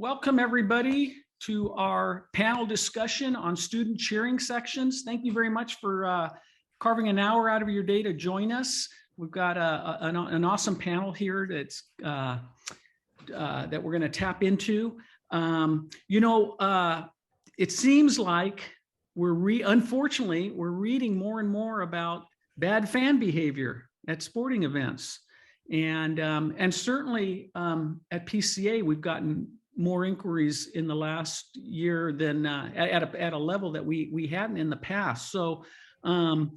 Welcome everybody to our panel discussion on student cheering sections. Thank you very much for carving an hour out of your day to join us. We've got an awesome panel here that's that we're going to tap into. It seems like unfortunately we're reading more and more about bad fan behavior at sporting events, and certainly at PCA we've gotten more inquiries in the last year than at a level that we hadn't in the past. So, and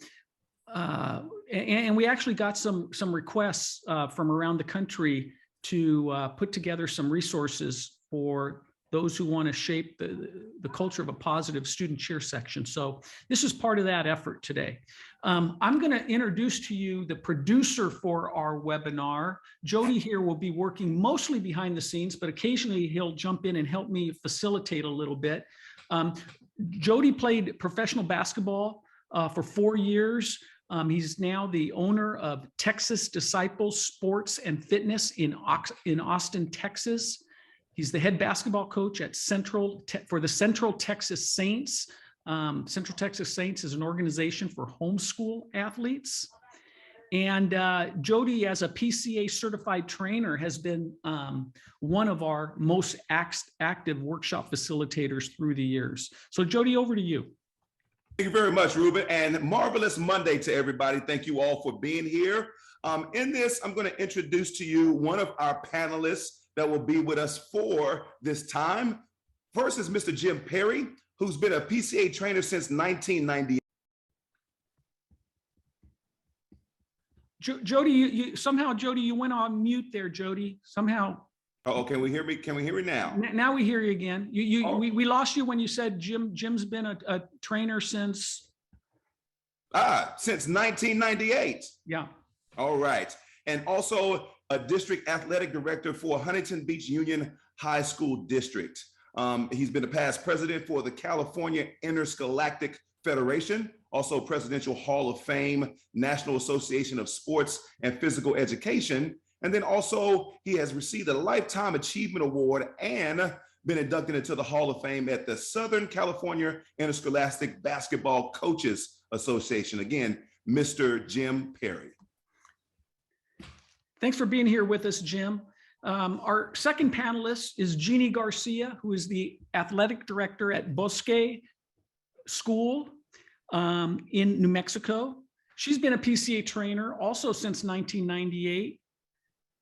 we actually got some requests from around the country to put together some resources for those who want to shape the culture of a positive student cheer section. So this is part of that effort today. I'm going to introduce to you the producer for our webinar. Jody here will be working mostly behind the scenes, but occasionally he'll jump in and help me facilitate a little bit. Jody played professional basketball for 4 years. He's now the owner of Texas Disciples Sports and Fitness in Austin, Texas. He's the head basketball coach at for the Central Texas Saints. Central Texas Saints is an organization for homeschool athletes. And Jody, as a PCA certified trainer, has been one of our most active workshop facilitators through the years. So Jody, over to you. Thank you very much, Ruben, and marvelous Monday to everybody. Thank you all for being here. In this, I'm going to introduce to you one of our panelists that will be with us for this time. First is Mr. Jim Perry, who's been a PCA trainer since 1998. Jody, Jody, you went on mute there, Jody, somehow. Oh, can we hear me? Can we hear me now? Now we hear you again. We lost you when you said Jim's been a trainer since. Since 1998. Yeah. All right. And also a district athletic director for Huntington Beach Union High School District. He's been a past president for the California Interscholastic Federation, also Presidential Hall of Fame, National Association of Sports and Physical Education. And then also he has received a Lifetime Achievement Award and been inducted into the Hall of Fame at the Southern California Interscholastic Basketball Coaches Association. Again, Mr. Jim Perry. Thanks for being here with us, Jim. Our second panelist is Jeannie Garcia, who is the athletic director at Pca School in New Mexico. She's been a PCA trainer also since 1998,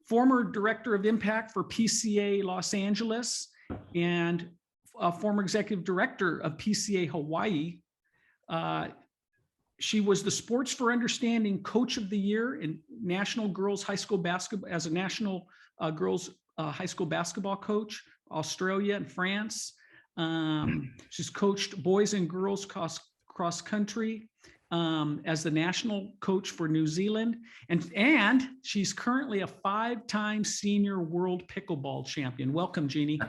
former director of impact for PCA Los Angeles, and a former executive director of PCA Hawaii. She was the Sports for Understanding Coach of the Year in National Girls High School Basketball as a National Girls High School Basketball Coach, Australia and France. She's coached boys and girls cross country as the national coach for New Zealand. And she's currently a 5-time senior world pickleball champion. Welcome, Jeannie.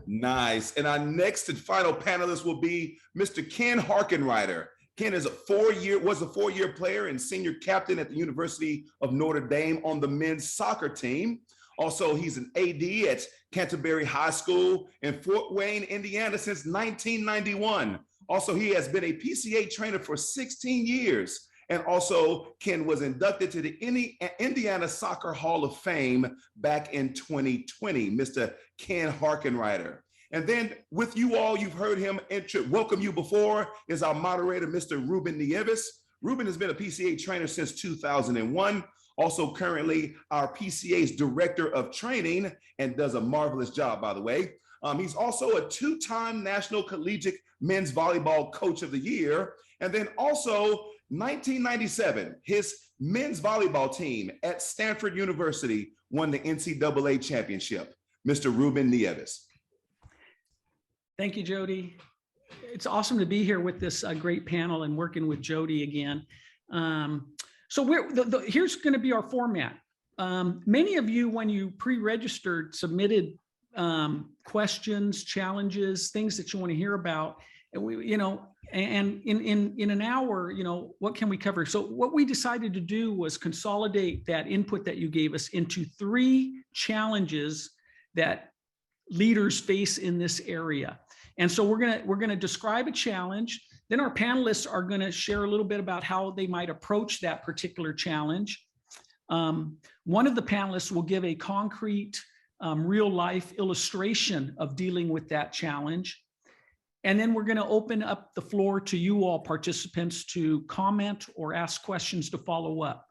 Nice. And our next and final panelist will be Mr. Ken Harkenrider. Ken is was a 4-year player and senior captain at the University of Notre Dame on the men's soccer team. Also, he's an AD at Canterbury High School in Fort Wayne, Indiana since 1991. Also, he has been a PCA trainer for 16 years. And also, Ken was inducted to the Indiana Soccer Hall of Fame back in 2020, Mr. Ken Harkenrider. And then with you all, you've heard him welcome you before, is our moderator, Mr. Ruben Nieves. Ruben has been a PCA trainer since 2001, also currently our PCA's director of training and does a marvelous job, by the way. He's also a 2-time National Collegiate Men's Volleyball Coach of the Year. And then also 1997, his men's volleyball team at Stanford University won the NCAA championship. Mr. Ruben Nieves. Thank you, Jody. It's awesome to be here with this great panel and working with Jody again. So here's going to be our format. Many of you, when you pre-registered, submitted questions, challenges, things that you want to hear about. And in an hour, what can we cover? So what we decided to do was consolidate that input that you gave us into 3 challenges that leaders face in this area. And so we're gonna describe a challenge. Then our panelists are gonna share a little bit about how they might approach that particular challenge. One of the panelists will give a concrete, real life illustration of dealing with that challenge. And then we're gonna open up the floor to you all participants to comment or ask questions to follow up.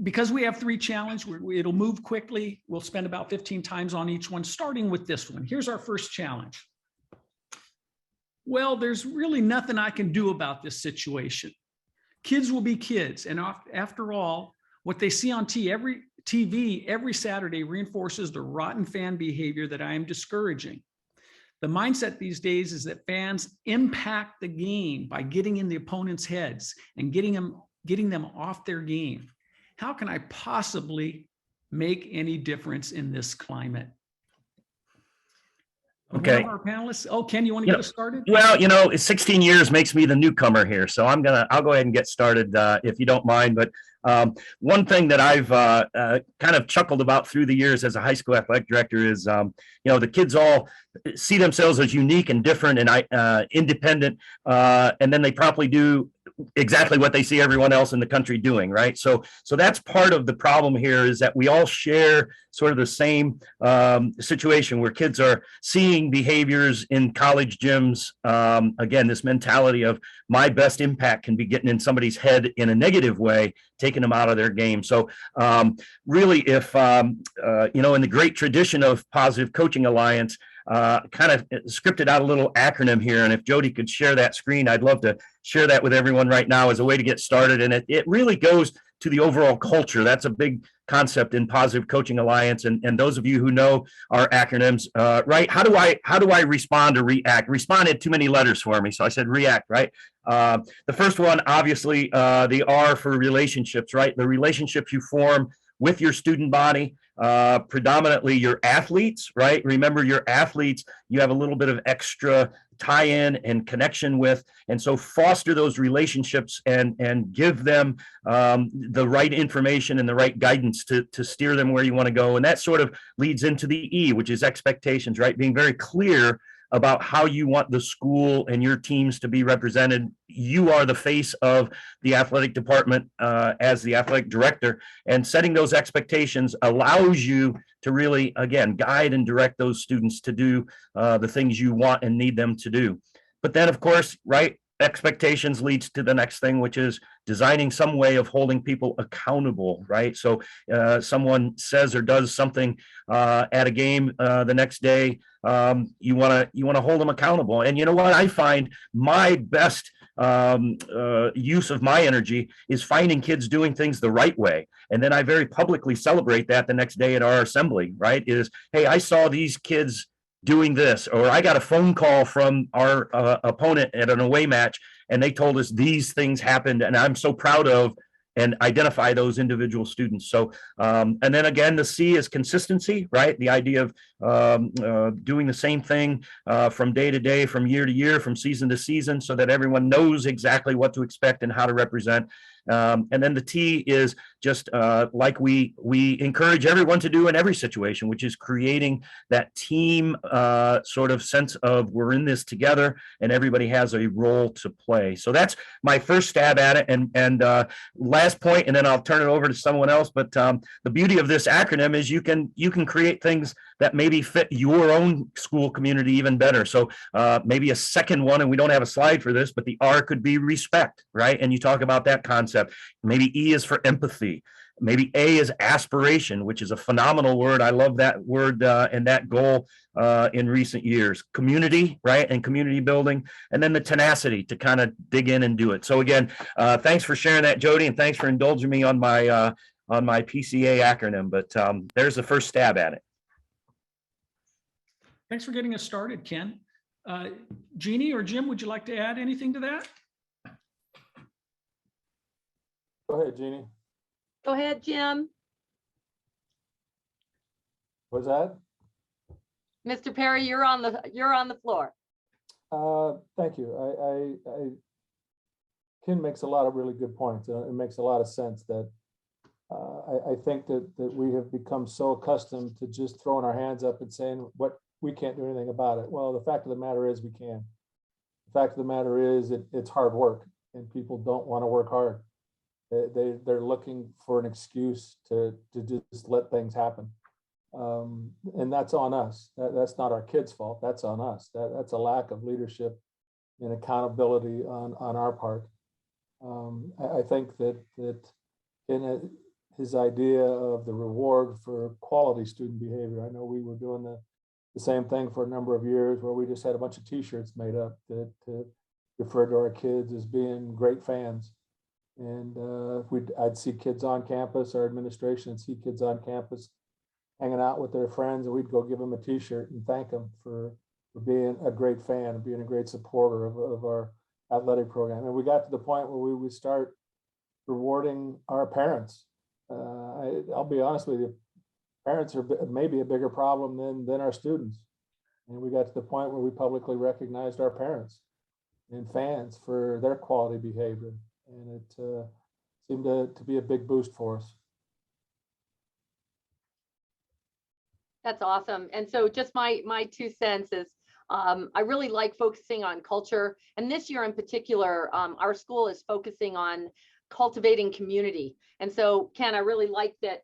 Because we have 3 challenges, it'll move quickly. We'll spend about 15 times on each one, starting with this one. Here's our first challenge. Well, there's really nothing I can do about this situation. Kids will be kids. And after all, what they see on TV every Saturday reinforces the rotten fan behavior that I am discouraging. The mindset these days is that fans impact the game by getting in the opponent's heads and getting them off their game. How can I possibly make any difference in this climate? Okay. One of our panelists. Oh, Ken, you want to get us started? Well, 16 years makes me the newcomer here, so I'll go ahead and get started if you don't mind. But one thing that I've kind of chuckled about through the years as a high school athletic director is, the kids all see themselves as unique and different and independent, and then they promptly do exactly what they see everyone else in the country doing, right? So that's part of the problem here, is that we all share sort of the same situation where kids are seeing behaviors in college gyms. Again, this mentality of my best impact can be getting in somebody's head in a negative way, taking them out of their game. So really, if, in the great tradition of Positive Coaching Alliance, kind of scripted out a little acronym here. And if Jody could share that screen, I'd love to share that with everyone right now as a way to get started. And it really goes to the overall culture. That's a big concept in Positive Coaching Alliance. And those of you who know our acronyms, right? How do I respond or react? Respond had too many letters for me, so I said react, right? The first one, obviously, the R for relationships, right? The relationships you form with your student body, predominantly your athletes, right? Remember, your athletes, you have a little bit of extra tie-in and connection with, and so foster those relationships and give them the right information and the right guidance to steer them where you want to go. And that sort of leads into the E, which is expectations, right? Being very clear about how you want the school and your teams to be represented. You are the face of the athletic department as the athletic director, and setting those expectations allows you to really, again, guide and direct those students to do the things you want and need them to do. But then, of course, right, expectations leads to the next thing, which is designing some way of holding people accountable, right? So someone says or does something at a game the next day, you want to hold them accountable. And you know what? I find my best use of my energy is finding kids doing things the right way. And then I very publicly celebrate that the next day at our assembly, right? Is, hey, I saw these kids doing this, or I got a phone call from our opponent at an away match, and they told us these things happened, and I'm so proud of and identify those individual students. So, and then again, the C is consistency, right? The idea of doing the same thing from day to day, from year to year, from season to season, so that everyone knows exactly what to expect and how to represent. And then the T is just like we encourage everyone to do in every situation, which is creating that team sort of sense of we're in this together and everybody has a role to play. So that's my first stab at it. And last point, and then I'll turn it over to someone else. But the beauty of this acronym is you can create things that maybe fit your own school community even better. So maybe a second one, and we don't have a slide for this, but the R could be respect, right? And you talk about that concept. Maybe E is for empathy. Maybe A is aspiration, which is a phenomenal word. I love that word and that goal in recent years. Community, right? And community building. And then the tenacity to kind of dig in and do it. So again, thanks for sharing that, Jody, and thanks for indulging me on my PCA acronym. But there's the first stab at it. Thanks for getting us started, Ken. Jeannie or Jim, would you like to add anything to that? Go ahead, Jeannie. Go ahead, Jim. What's that? Mr. Perry, you're on the floor. Thank you. Ken makes a lot of really good points. It makes a lot of sense that I think that we have become so accustomed to just throwing our hands up and saying what we can't do anything about it. Well, the fact of the matter is we can. The fact of the matter is it's hard work, and people don't want to work hard. They're looking for an excuse to just let things happen. And that's on us. That's not our kids' fault. That's on us. That's a lack of leadership and accountability on our part. I think that in his idea of the reward for quality student behavior, I know we were doing the same thing for a number of years where we just had a bunch of T-shirts made up that referred to our kids as being great fans. And I'd see kids on campus, our administration would see kids on campus hanging out with their friends, and we'd go give them a T-shirt and thank them for being a great fan and being a great supporter of our athletic program. And we got to the point where we would start rewarding our parents. I'll be honest with you, parents are maybe a bigger problem than our students. And we got to the point where we publicly recognized our parents and fans for their quality behavior. And it seemed to be a big boost for us. That's awesome. And so just my 2 cents is I really like focusing on culture. And this year in particular, our school is focusing on cultivating community. And so, Ken, I really like that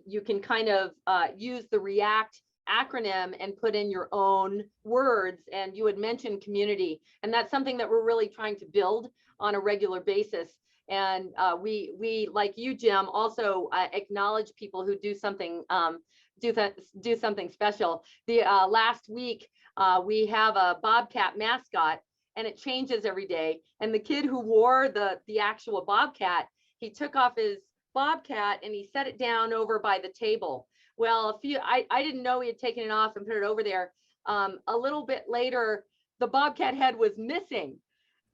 you can kind of use the REACT acronym and put in your own words. And you had mentioned community. And that's something that we're really trying to build on a regular basis. And we like you, Jim, also acknowledge people who do something do something special. The last week we have a Bobcat mascot, and it changes every day. And the kid who wore the actual Bobcat, he took off his Bobcat and he set it down over by the table. Well, I didn't know he had taken it off and put it over there. A little bit later, the Bobcat head was missing.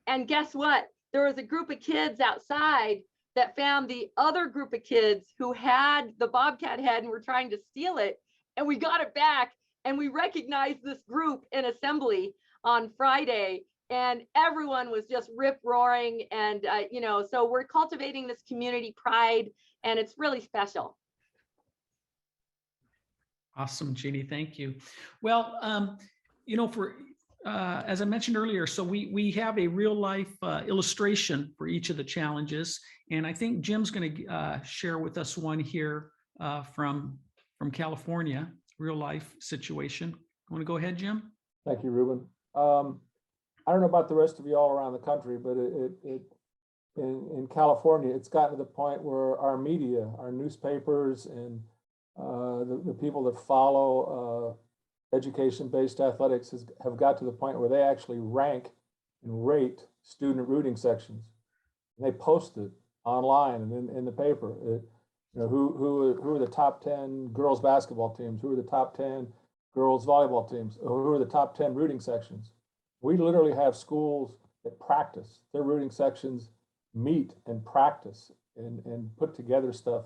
And guess what? There was a group of kids outside that found the other group of kids who had the Bobcat head and were trying to steal it. And we got it back, and we recognized this group in assembly on Friday, and everyone was just rip roaring. And, so we're cultivating this community pride, and it's really special. Awesome, Jeannie. Thank you. Well, as I mentioned earlier, so we have a real life illustration for each of the challenges. And I think Jim's going to share with us one here from California, real life situation. Want to go ahead, Jim? Thank you, Ruben. I don't know about the rest of you all around the country, but in California, it's gotten to the point where our media, our newspapers, and the people that follow education-based athletics have got to the point where they actually rank and rate student rooting sections. And they post it online and in the paper. Who are the top 10 girls basketball teams? Who are the top 10 girls volleyball teams? Who are the top 10 rooting sections? We literally have schools that practice. Their rooting sections meet and practice and put together stuff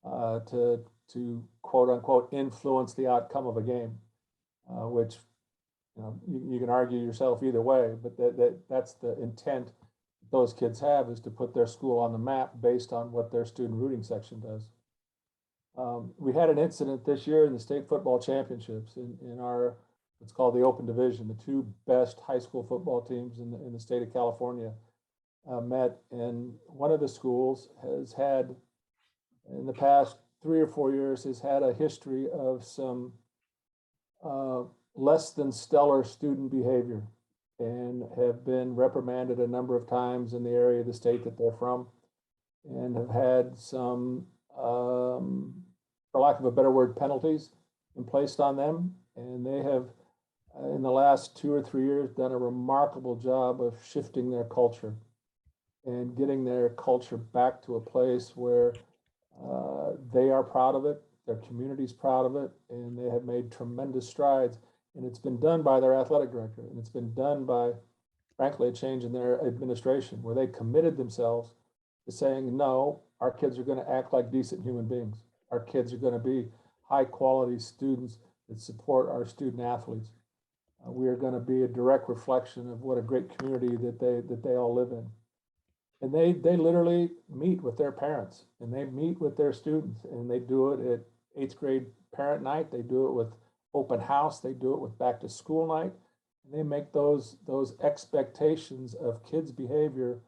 to quote unquote influence the outcome of a game. Which you can argue yourself either way, but that's the intent those kids have, is to put their school on the map based on what their student rooting section does. We had an incident this year in the state football championships in our, it's called the Open Division. The 2 best high school football teams in the state of California met, and one of the schools has had, in the past 3 or 4 years, has had a history of some less than stellar student behavior, and have been reprimanded a number of times in the area of the state that they're from, and have had some, for lack of a better word, penalties placed on them. And they have, in the last 2 or 3 years, done a remarkable job of shifting their culture and getting their culture back to a place where they are proud of it, their community's proud of it, and they have made tremendous strides. And it's been done by their athletic director, and it's been done by, frankly, a change in their administration, where they committed themselves to saying, no, our kids are going to act like decent human beings. Our kids are going to be high quality students that support our student athletes. We are going to be a direct reflection of what a great community that they all live in. And they literally meet with their parents and they meet with their students, and they do it at 8th grade parent night. They do it with open house. They do it with back to school night. And they make those expectations of kids' behavior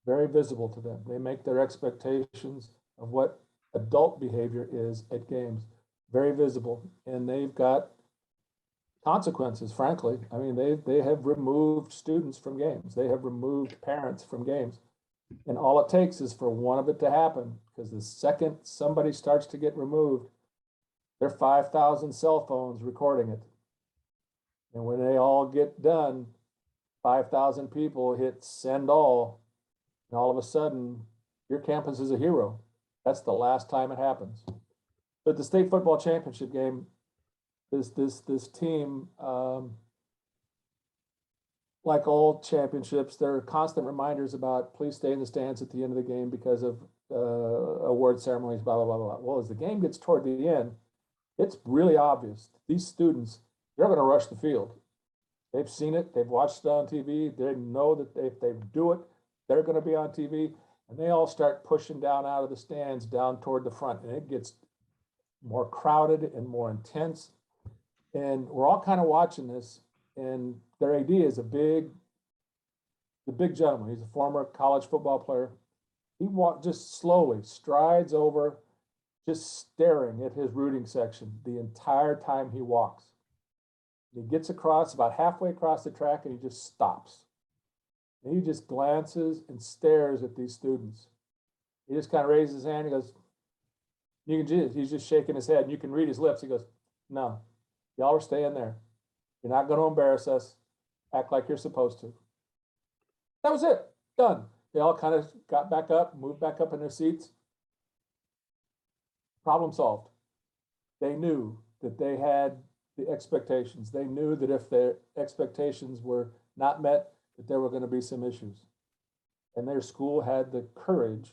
very visible to them. They make their expectations of what adult behavior is at games very visible. And they've got consequences, frankly. I mean, they have removed students from games. They have removed parents from games. And all it takes is for one of it to happen, because the second somebody starts to get removed, there are 5,000 cell phones recording it. And when they all get done, 5,000 people hit send all, and all of a sudden, your campus is a hero. That's the last time it happens. But the state football championship game, this team, like all championships, there are constant reminders about please stay in the stands at the end of the game because of award ceremonies, blah, blah, blah, blah. Well, as the game gets toward the end, it's really obvious. These students, they're going to rush the field. They've seen it. They've watched it on TV. They know that if they do it, they're going to be on TV. And they all start pushing down out of the stands down toward the front. And it gets more crowded and more intense. And we're all kind of watching this. And their AD is the big gentleman. He's a former college football player. He just slowly strides over, just staring at his rooting section the entire time he walks. He gets across about halfway across the track and he just stops. And he just glances and stares at these students. He just kind of raises his hand. He goes, he's just shaking his head and you can read his lips. He goes, no, y'all are staying there. You're not going to embarrass us. Act like you're supposed to. That was it. Done. They all kind of got back up, moved back up in their seats. Problem solved. They knew that they had the expectations. They knew that if their expectations were not met, that there were going to be some issues. And their school had the courage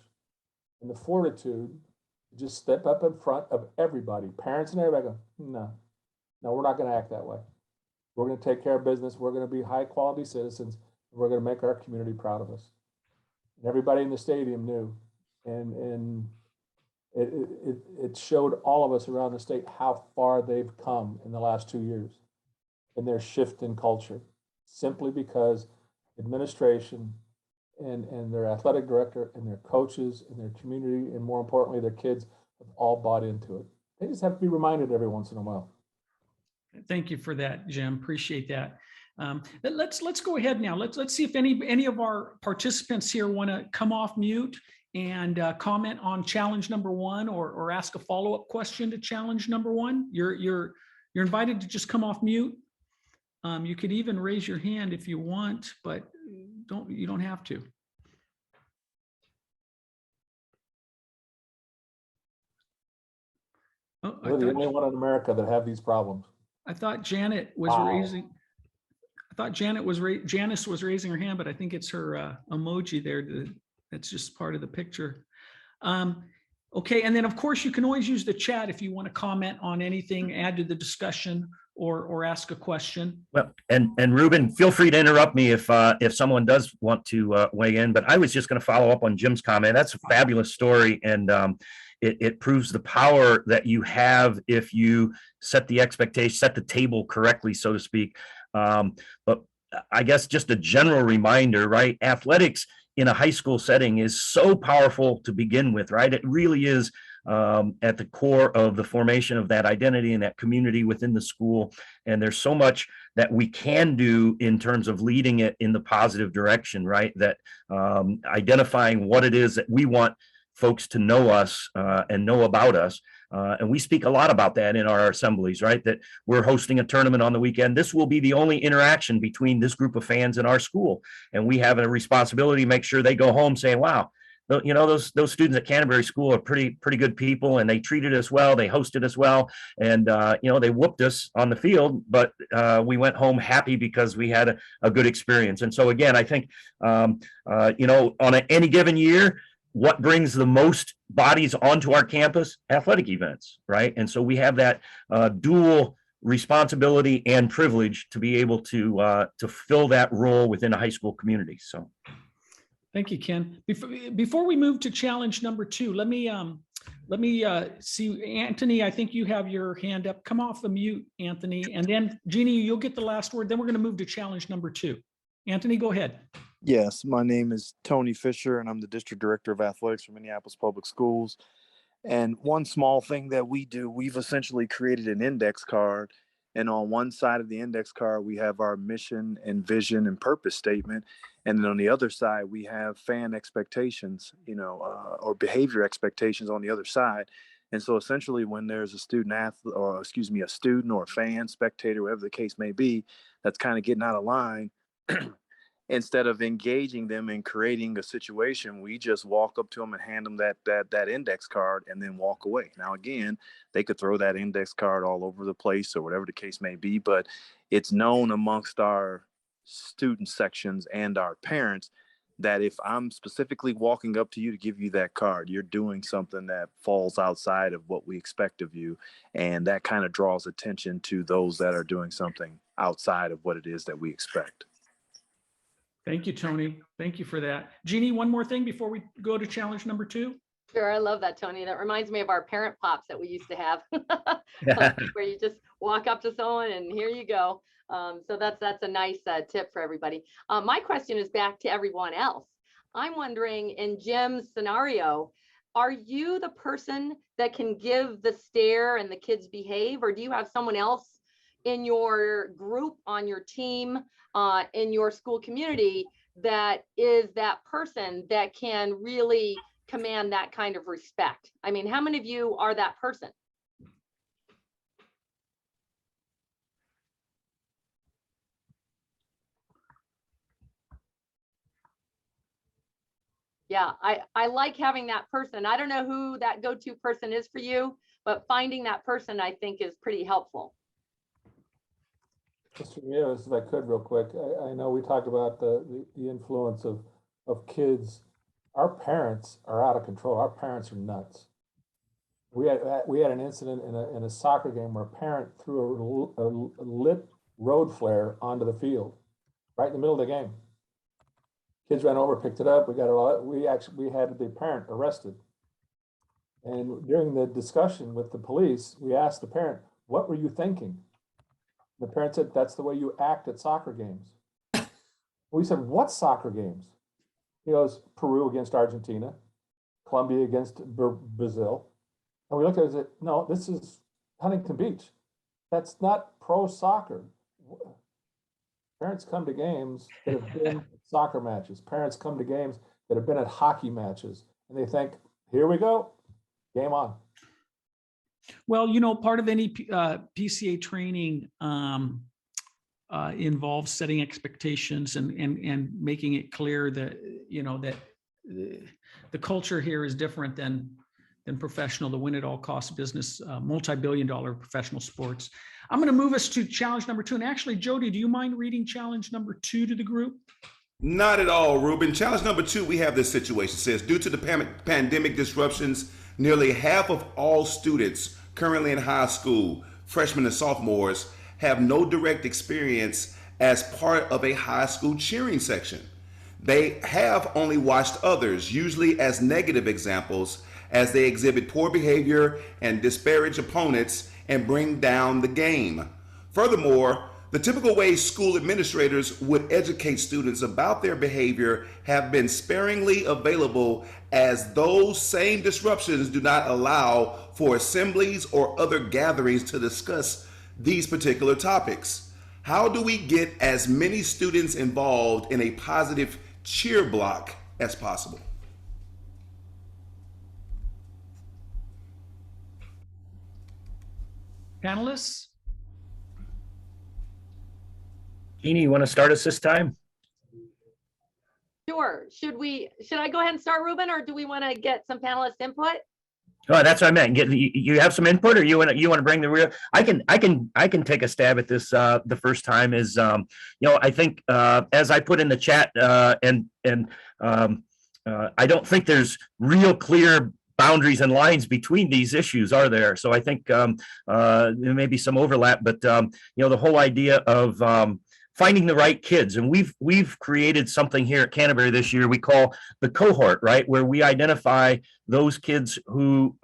and the fortitude to just step up in front of everybody, parents and everybody, go, no, we're not going to act that way. We're going to take care of business. We're going to be high quality citizens. We're going to make our community proud of us. And everybody in the stadium knew. And it showed all of us around the state how far they've come in the last 2 years in their shift in culture, simply because administration and their athletic director and their coaches and their community, and more importantly, their kids, have all bought into it. They just have to be reminded every once in a while. Thank you for that, Jim. Appreciate that. Let's go ahead now. Let's see if any of our participants here want to come off mute and comment on challenge number one, or ask a follow-up question to challenge number one. You're invited to just come off mute. You could even raise your hand if you want, but you don't have to. Oh, We're the only one in America that have these problems. I thought Janet was raising. I thought Janice was raising her hand, but I think it's her emoji there. That's just part of the picture. Okay, and then of course you can always use the chat if you want to comment on anything, add to the discussion, or ask a question. Well, and Ruben, feel free to interrupt me if someone does want to weigh in. But I was just going to follow up on Jim's comment. That's a fabulous story, and it proves the power that you have if you set the expectation, set the table correctly, so to speak. But I guess just a general reminder, right? Athletics in a high school setting is so powerful to begin with, right? It really is at the core of the formation of that identity and that community within the school. And there's so much that we can do in terms of leading it in the positive direction, right? That identifying what it is that we want folks to know us and know about us. And we speak a lot about that in our assemblies, right? That we're hosting a tournament on the weekend. This will be the only interaction between this group of fans and our school. And we have a responsibility to make sure they go home saying, wow, you know, those students at Canterbury School are pretty good people, and they treated us well, they hosted us well, and you know, they whooped us on the field, but we went home happy because we had a good experience. And so again, I think you know, on any given year, what brings the most bodies onto our campus? Athletic events, right? And so we have that dual responsibility and privilege to be able to fill that role within a high school community. So Thank you, Ken. Before we move to challenge number 2, let me see, Anthony, I think you have your hand up. Come off the mute, Anthony, and then Jeannie, you'll get the last word. Then we're going to move to challenge number 2. Anthony, go ahead. Yes, my name is Tony Fisher, and I'm the District Director of Athletics for Minneapolis Public Schools. And one small thing that we do, we've essentially created an index card. And on one side of the index card, we have our mission and vision and purpose statement. And then on the other side, we have fan expectations, or behavior expectations on the other side. And so essentially when there's a student athlete, or excuse me, a student or a fan, spectator, whatever the case may be, that's kind of getting out of line, instead of engaging them and creating a situation, we just walk up to them and hand them that index card and then walk away. Now, again, they could throw that index card all over the place or whatever the case may be, but it's known amongst our student sections and our parents that if I'm specifically walking up to you to give you that card, you're doing something that falls outside of what we expect of you. And that kind of draws attention to those that are doing something outside of what it is that we expect. Thank you, Tony. Thank you for that. Jeannie, one more thing before we go to challenge number 2. Sure, I love that, Tony. That reminds me of our parent pops that we used to have, where you just walk up to someone and here you go. So that's a nice tip for everybody. My question is back to everyone else. I'm wondering, in Jim's scenario, are you the person that can give the stare and the kids behave, or do you have someone else in your group, on your team, in your school community that is that person that can really command that kind of respect? I mean, how many of you are that person? Yeah, I like having that person. I don't know who that go-to person is for you, but finding that person I think is pretty helpful. Mr. Munoz, if I could real quick, I know we talked about the influence of kids. Our parents are out of control. Our parents are nuts. We had an incident in a soccer game where a parent threw a lit road flare onto the field, right in the middle of the game. Kids ran over, picked it up. We had the parent arrested. And during the discussion with the police, we asked the parent, "What were you thinking?" The parent said, "That's the way you act at soccer games." We said, "What soccer games?" He goes, "Peru against Argentina, Colombia against Brazil." And we looked at it and said, "No, this is Huntington Beach. That's not pro soccer." Parents come to games that have been soccer matches. Parents come to games that have been at hockey matches. And they think, here we go, game on. Well, part of any PCA training involves setting expectations and making it clear that, that the culture here is different than professional, the win at all costs business, multi-billion-dollar professional sports. I'm going to move us to challenge number 2. And actually, Jody, do you mind reading challenge number 2 to the group? Not at all, Ruben. Challenge number 2, we have this situation. It says, due to the pandemic disruptions, nearly half of all students currently in high school, freshmen and sophomores, have no direct experience as part of a high school cheering section. They have only watched others, usually as negative examples, as they exhibit poor behavior and disparage opponents and bring down the game. Furthermore, the typical ways school administrators would educate students about their behavior have been sparingly available, as those same disruptions do not allow for assemblies or other gatherings to discuss these particular topics. How do we get as many students involved in a positive cheer block as possible? Panelists? Jeannie, you want to start us this time? Sure. Should I go ahead and start, Ruben, or do we want to get some panelist input? Oh, that's what I meant. You have some input, or you want to bring the real? I can take a stab at this. The first time is, I think as I put in the chat, I don't think there's real clear boundaries and lines between these issues, are there? So I think there may be some overlap, but the whole idea of finding the right kids. And we've created something here at Canterbury this year we call the Cohort, right? Where we identify those kids who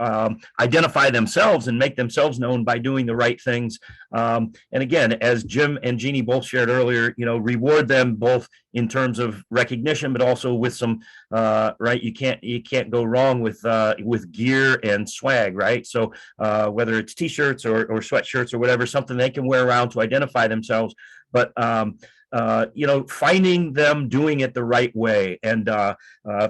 identify themselves and make themselves known by doing the right things. And again, as Jim and Jeannie both shared earlier, reward them both in terms of recognition, but also with some, right? You can't go wrong with gear and swag, right? So whether it's t-shirts or sweatshirts or whatever, something they can wear around to identify themselves. But finding them doing it the right way. And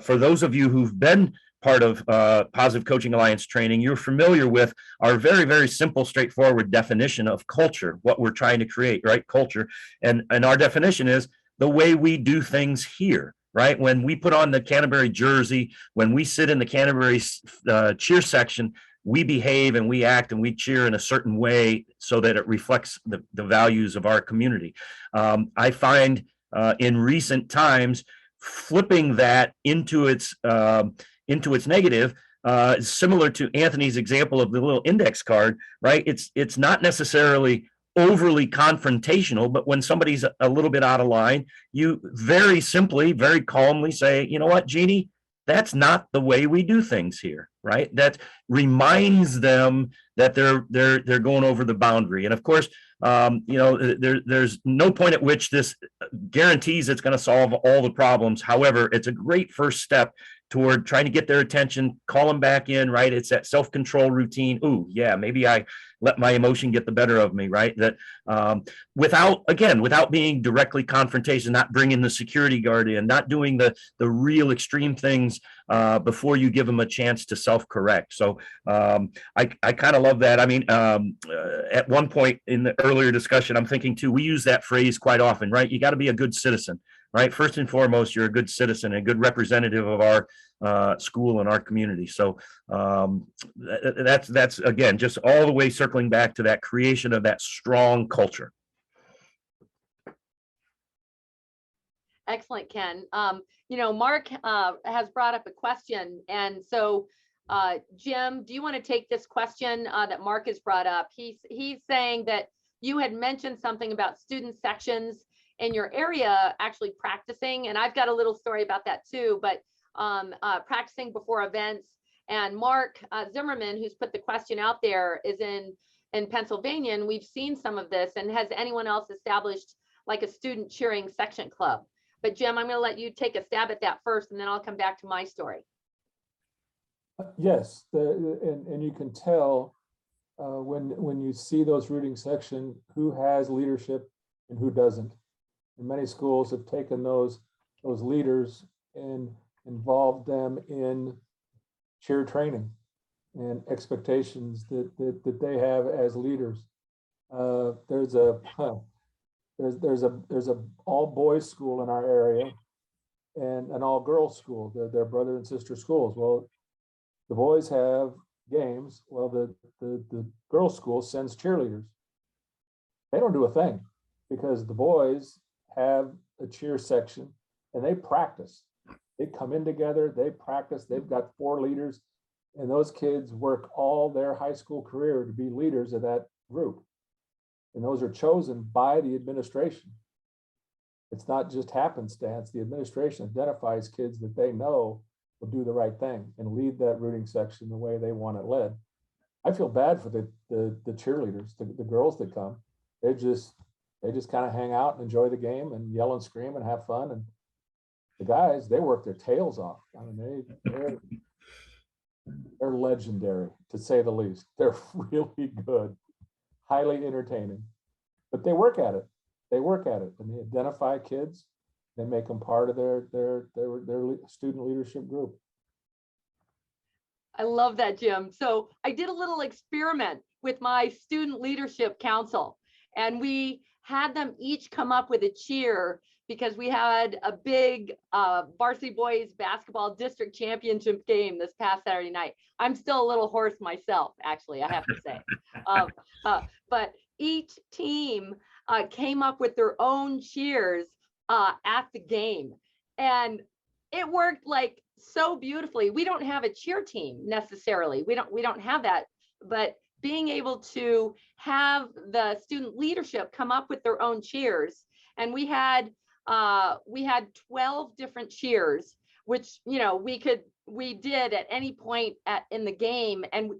for those of you who've been part of Positive Coaching Alliance training, you're familiar with our very, very simple, straightforward definition of culture, what we're trying to create, right? Culture. And our definition is the way we do things here, right? When we put on the Canterbury jersey, when we sit in the Canterbury cheer section, we behave and we act and we cheer in a certain way so that it reflects the values of our community. I find in recent times, flipping that into its negative, similar to Anthony's example of the little index card, right? It's not necessarily overly confrontational, but when somebody's a little bit out of line, you very simply, very calmly say, you know what, Jeannie, that's not the way we do things here, right? That reminds them that they're going over the boundary. And of course, there's no point at which this guarantees it's going to solve all the problems. However, it's a great first step toward trying to get their attention, call them back in, right? It's that self-control routine. Ooh, yeah, maybe I let my emotion get the better of me, right? That without being directly confrontation, not bringing the security guard in, not doing the real extreme things before you give them a chance to self-correct. So I kind of love that. I mean, at one point in the earlier discussion, I'm thinking too, we use that phrase quite often, right? You got to be a good citizen, right? First and foremost, you're a good citizen, a good representative of our school and our community. So that's again, just all the way circling back to that creation of that strong culture. Excellent, Ken. Mark has brought up a question. And so Jim, do you want to take this question that Mark has brought up? He's saying that you had mentioned something about student sections in your area actually practicing. And I've got a little story about that too, but practicing before events. And Mark Zimmerman, who's put the question out there, is in Pennsylvania, and we've seen some of this. And has anyone else established like a student cheering section club? But Jim, I'm going to let you take a stab at that first, and then I'll come back to my story. Yes, and you can tell when you see those rooting section who has leadership and who doesn't. And many schools have taken those leaders and involved them in cheer training and expectations that they have as leaders. There's a all boys school in our area and an all girls school. They're brother and sister schools. Well, the boys have games. Well, the girls school sends cheerleaders. They don't do a thing because the boys have a cheer section and they practice. They come in together, they practice. They've got 4 leaders, and those kids work all their high school career to be leaders of that group. And those are chosen by the administration. It's not just happenstance. The administration identifies kids that they know will do the right thing and lead that rooting section the way they want it led. I feel bad for the cheerleaders, the girls that come. They just kind of hang out and enjoy the game and yell and scream and have fun. And the guys, they work their tails off. I mean, they're legendary, to say the least. They're really good, highly entertaining, but they work at it. They work at it, and they identify kids. They make them part of their student leadership group. I love that, Jim. So I did a little experiment with my student leadership council, and we had them each come up with a cheer because we had a big varsity boys basketball district championship game this past Saturday night. I'm still a little hoarse myself, actually, I have to say. But each team came up with their own cheers at the game. And it worked like so beautifully. We don't have a cheer team necessarily. We don't have that, but being able to have the student leadership come up with their own cheers And we had 12 different cheers, which, you know, we did at any point in the game. And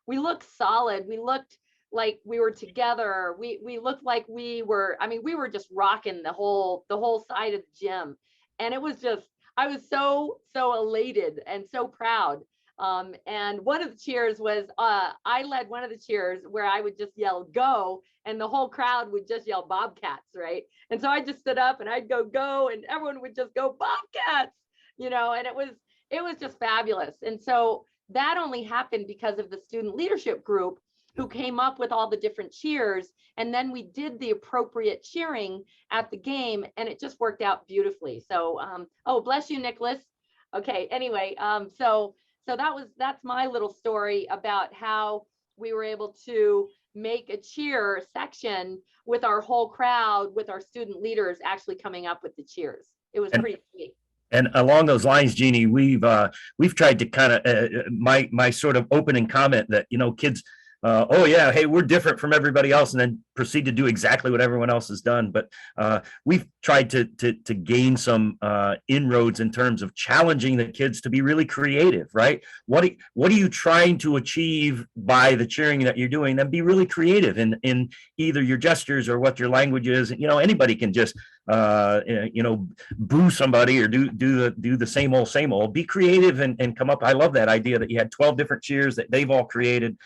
we looked solid. We looked like we were together. We looked like we were just rocking the whole side of the gym. And it was just, I was so elated and so proud. And one of the cheers was, I led one of the cheers where I would just yell, "Go," and the whole crowd would just yell "Bobcats," right? And so I just stood up and I'd go, "Go," and everyone would just go, "Bobcats," you know, and it was just fabulous. And so that only happened because of the student leadership group who came up with all the different cheers. And then we did the appropriate cheering at the game, and it just worked out beautifully. So, oh, bless you, Nicholas. Okay, anyway, so that's my little story about how we were able to make a cheer section with our whole crowd, with our student leaders actually coming up with the cheers. It was pretty sweet. And along those lines, Jeannie, we've tried to kind of my sort of opening comment that, you know, kids, oh yeah, hey, we're different from everybody else, and then proceed to do exactly what everyone else has done. But we've tried to gain some inroads in terms of challenging the kids to be really creative, right? What are you trying to achieve by the cheering that you're doing? Then be really creative in either your gestures or what your language is. You know, anybody can just you know, boo somebody or do the same old. Be creative and come up. I love that idea that you had 12 different cheers that they've all created.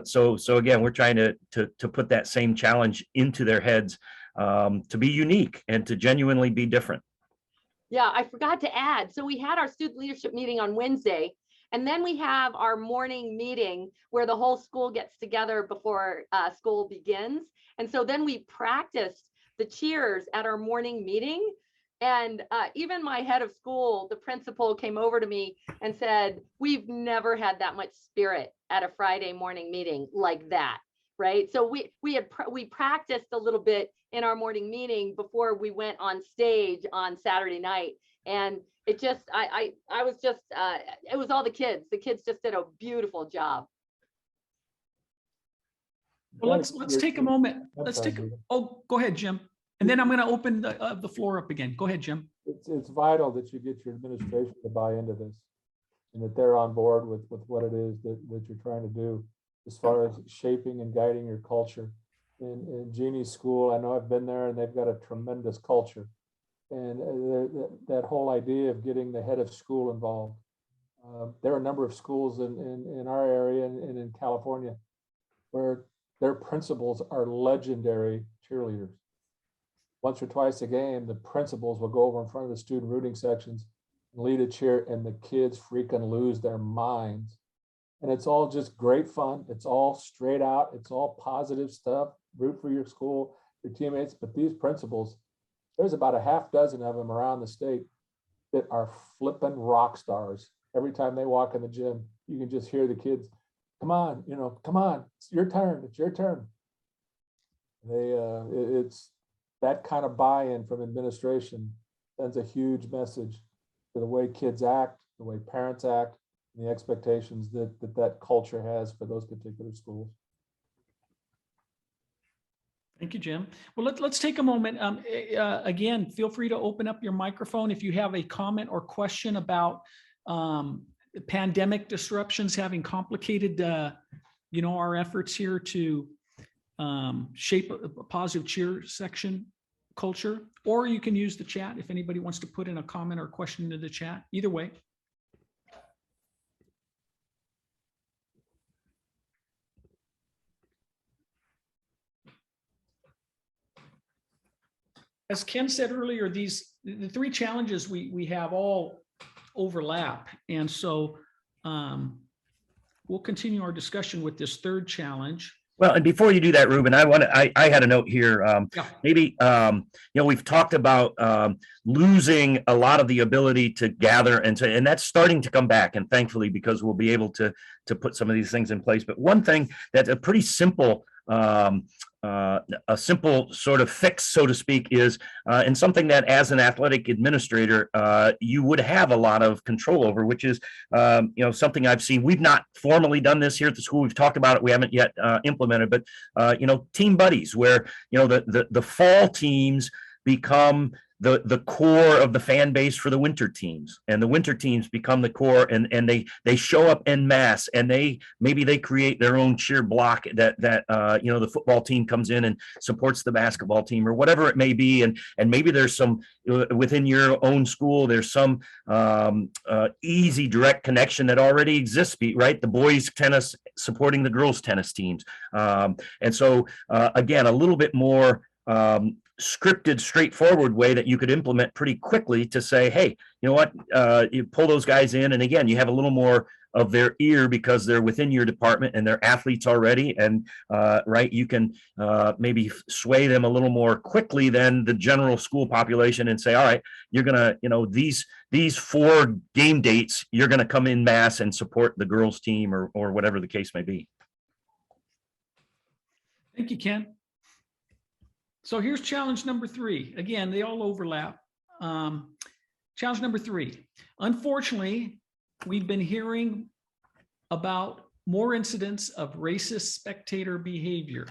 So again, we're trying to put that same challenge into their heads, to be unique and to genuinely be different. Yeah, I forgot to add. So we had our student leadership meeting on Wednesday, and then we have our morning meeting where the whole school gets together before school begins. And so then we practiced the cheers at our morning meeting. And even my head of school, the principal, came over to me and said, "We've never had that much spirit at a Friday morning meeting like that," right? So we practiced a little bit in our morning meeting before we went on stage on Saturday night. And it just, I was just, it was all the kids. The kids just did a beautiful job. Well, let's take a moment. Oh, go ahead, Jim. And then I'm going to open the floor up again. Go ahead, Jim. It's vital that you get your administration to buy into this, and that they're on board with what it is that you're trying to do as far as shaping and guiding your culture. In Jeannie's school, I know I've been there, and they've got a tremendous culture. And that whole idea of getting the head of school involved. There are a number of schools in our area and in California where their principals are legendary cheerleaders. Once or twice a game, the principals will go over in front of the student rooting sections and lead a cheer, and the kids freaking lose their minds. And it's all just great fun. It's all straight out. It's all positive stuff. Root for your school, your teammates. But these principals, there's about a half dozen of them around the state that are flipping rock stars. Every time they walk in the gym, you can just hear the kids, "Come on, you know, come on, it's your turn, it's your turn." It's that kind of buy-in from administration sends a huge message to the way kids act, the way parents act, and the expectations that culture has for those particular schools. Thank you, Jim. Well, let's take a moment. Again, feel free to open up your microphone if you have a comment or question about pandemic disruptions having complicated, you know, our efforts here to shape a positive cheer section culture, or you can use the chat if anybody wants to put in a comment or question into the chat. Either way. As Ken said earlier, the three challenges we have all overlap. And so we'll continue our discussion with this third challenge. Well, and before you do that, Ruben, I had a note here. Yeah. Maybe, you know, we've talked about losing a lot of the ability to gather, and that's starting to come back. And thankfully, because we'll be able to put some of these things in place. But one thing that's a pretty simple a simple sort of fix, so to speak, is and something that as an athletic administrator you would have a lot of control over, which is something I've seen. We've not formally done this here at the school. We've talked about it. We haven't yet implemented, but team buddies, where the fall teams become the core of the fan base for the winter teams, and the winter teams become the core, and they show up en masse, and maybe they create their own cheer block that the football team comes in and supports the basketball team, or whatever it may be, and maybe there's some within your own school, there's some easy direct connection that already exists, right? The boys tennis supporting the girls tennis teams, and so again, a little bit more scripted, straightforward way that you could implement pretty quickly to say, hey, you know what, you pull those guys in, and again, you have a little more of their ear because they're within your department and they're athletes already, and right, you can maybe sway them a little more quickly than the general school population and say, all right, you're gonna, these 4 game dates, you're gonna come in mass and support the girls team, or whatever the case may be. Thank you, Ken. So here's challenge number 3. Again, they all overlap. Challenge number 3. Unfortunately, we've been hearing about more incidents of racist spectator behavior.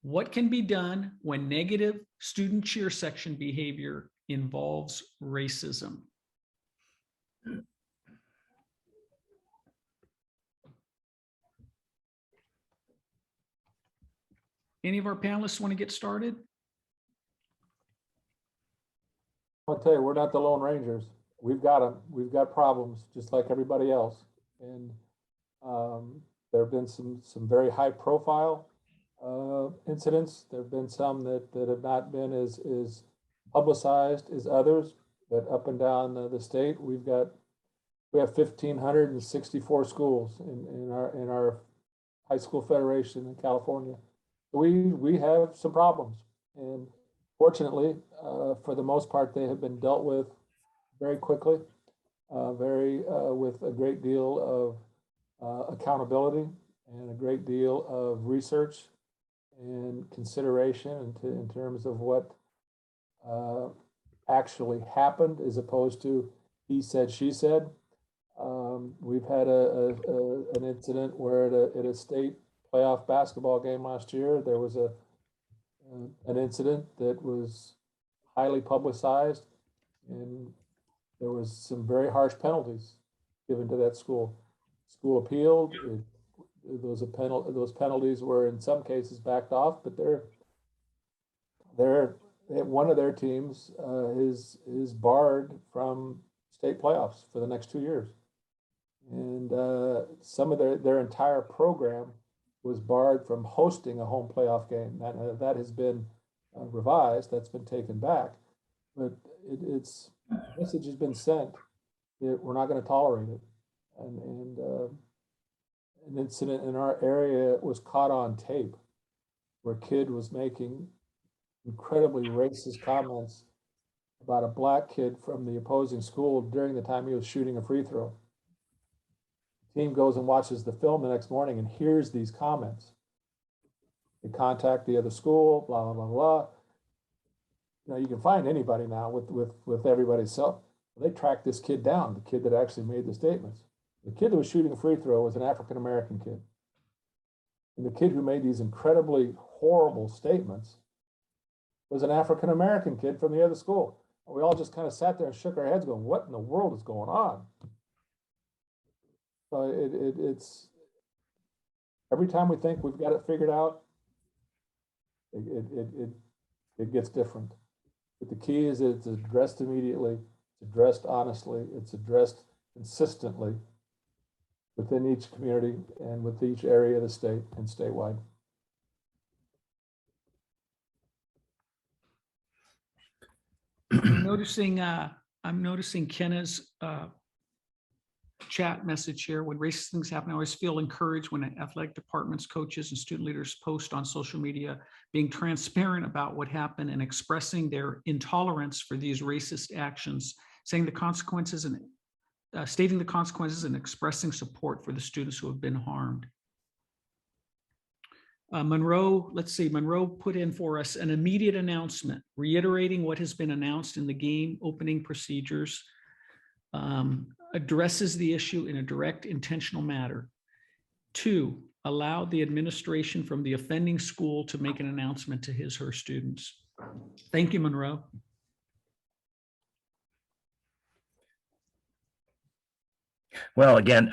What can be done when negative student cheer section behavior involves racism? Any of our panelists want to get started? I'll tell you, we're not the Lone Rangers. We've got them. We've got problems just like everybody else. And there have been some very high profile incidents. There have been some that have not been as publicized as others, but up and down the state, we have 1,564 schools in our high school federation in California. We have some problems, and fortunately, for the most part, they have been dealt with very quickly, with a great deal of accountability and a great deal of research and consideration in terms of what actually happened, as opposed to he said, she said. We've had an incident where at a state playoff basketball game last year, there was an incident that was highly publicized, and there was some very harsh penalties given to that school. School appealed. Those penalties were in some cases backed off, but one of their teams is barred from state playoffs for the next 2 years, and some of their entire program was barred from hosting a home playoff game. That has been revised. That's been taken back, but the message has been sent that we're not going to tolerate it. And an incident in our area was caught on tape, where a kid was making incredibly racist comments about a black kid from the opposing school during the time he was shooting a free throw. Team goes and watches the film the next morning and hears these comments. They contact the other school, blah, blah, blah, blah. You can find anybody now with everybody's cell. They tracked this kid down, the kid that actually made the statements. The kid that was shooting a free throw was an African-American kid. And the kid who made these incredibly horrible statements was an African-American kid from the other school. And we all just kind of sat there and shook our heads going, what in the world is going on? So it's every time we think we've got it figured out, it gets different. But the key is that it's addressed immediately, it's addressed honestly, it's addressed consistently within each community and with each area of the state and statewide. I'm noticing Kenna's chat message here. When racist things happen, I always feel encouraged when athletic departments, coaches, and student leaders post on social media, being transparent about what happened and expressing their intolerance for these racist actions, saying the consequences and stating the consequences and expressing support for the students who have been harmed. Monroe, let's see, Monroe put in for us an immediate announcement, reiterating what has been announced in the game opening procedures, addresses the issue in a direct, intentional manner. 2, allow the administration from the offending school to make an announcement to his, her students. Thank you, Monroe. Well, again,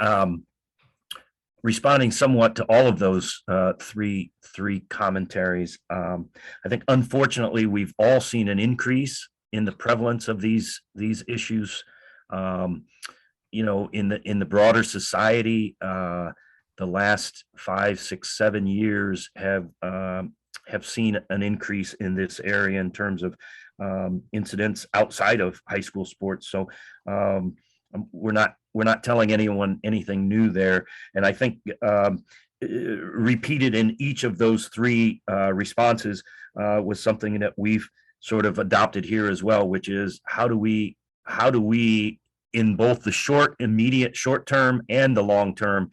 responding somewhat to all of those three commentaries, I think unfortunately we've all seen an increase in the prevalence of these issues. You know, in the broader society, the last 5, 6, 7 years have seen an increase in this area in terms of incidents outside of high school sports. So we're not telling anyone anything new there. And I think repeated in each of those 3 responses was something that we've sort of adopted here as well, which is how do we in both the immediate short term and the long term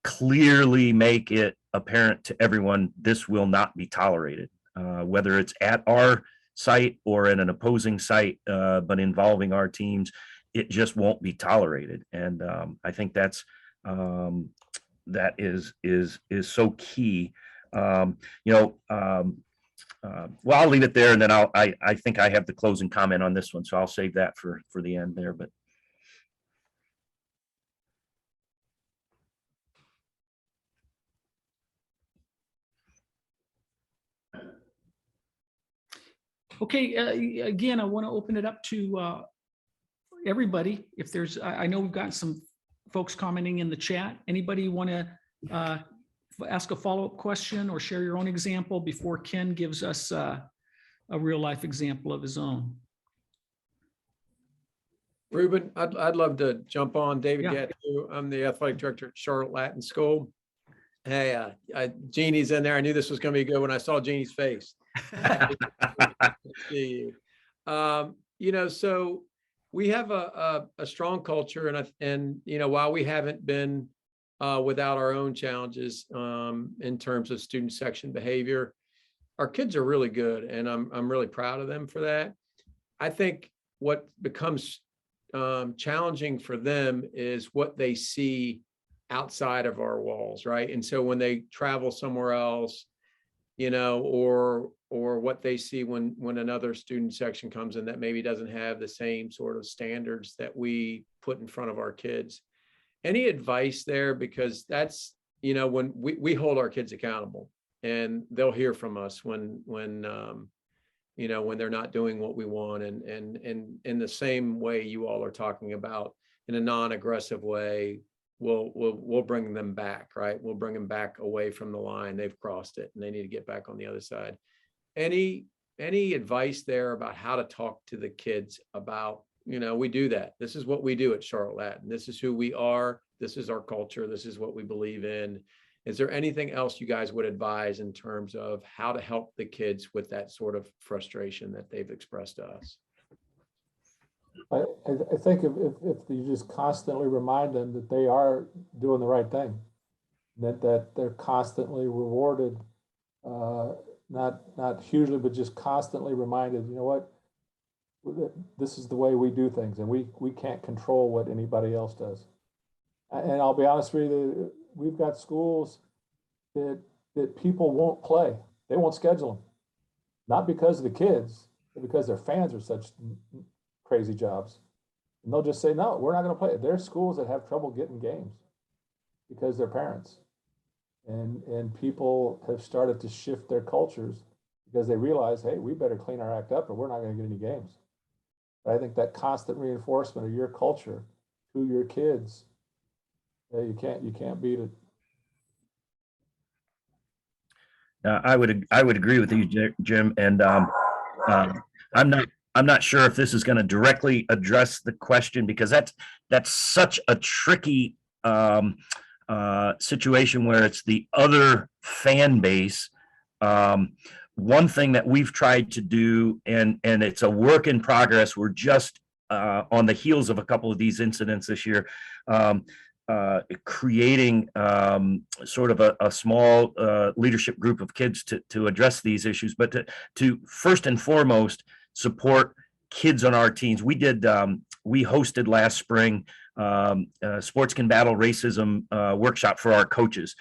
clearly make it apparent to everyone this will not be tolerated, whether it's at our site or in an opposing site, but involving our teams, it just won't be tolerated. And I think that is so key. Well, I'll leave it there, and then I think I have the closing comment on this one, so I'll save that for the end there. But okay, again, I want to open it up to everybody. If there's, I know we've got some folks commenting in the chat. Anybody want to ask a follow-up question or share your own example before Ken gives us a real life example of his own? Ruben, I'd love to jump on. David Yeah. Gattu. I'm the athletic director at Charlotte Latin School. Hey, Jeannie's in there. I knew this was going to be good when I saw Jeannie's face. See you. You know, so we have a strong culture, and you know, while we haven't been without our own challenges in terms of student section behavior, our kids are really good, and I'm really proud of them for that. I think what becomes challenging for them is what they see outside of our walls, right? And so when they travel somewhere else, you know, or what they see when another student section comes in that maybe doesn't have the same sort of standards that we put in front of our kids. Any advice there? Because that's, you know, when we hold our kids accountable, and they'll hear from us when you know, when they're not doing what we want, and in the same way you all are talking about, in a non-aggressive way, we'll bring them back, right? We'll bring them back away from the line. They've crossed it and they need to get back on the other side. Any advice there about how to talk to the kids about, you know, we do that. This is what we do at Charlotte Latin. This is who we are. This is our culture. This is what we believe in. Is there anything else you guys would advise in terms of how to help the kids with that sort of frustration that they've expressed to us? I think if you just constantly remind them that they are doing the right thing, that they're constantly rewarded, not hugely, but just constantly reminded, you know what, this is the way we do things, and we can't control what anybody else does. And I'll be honest with you, we've got schools that people won't play. They won't schedule them, not because of the kids, but because their fans are such crazy jobs. And they'll just say, no, we're not going to play it. There's schools that have trouble getting games because they're parents. And people have started to shift their cultures because they realize, hey, we better clean our act up or we're not going to get any games. But I think that constant reinforcement of your culture to your kids, you can't beat it. I would agree with you, Jim. And I'm not sure if this is going to directly address the question, because that's such a tricky situation where it's the other fan base. One thing that we've tried to do, and it's a work in progress, we're just on the heels of a couple of these incidents this year, creating sort of a small leadership group of kids to address these issues, but to first and foremost support kids on our teams. We hosted last spring Sports Can Battle Racism workshop for our coaches.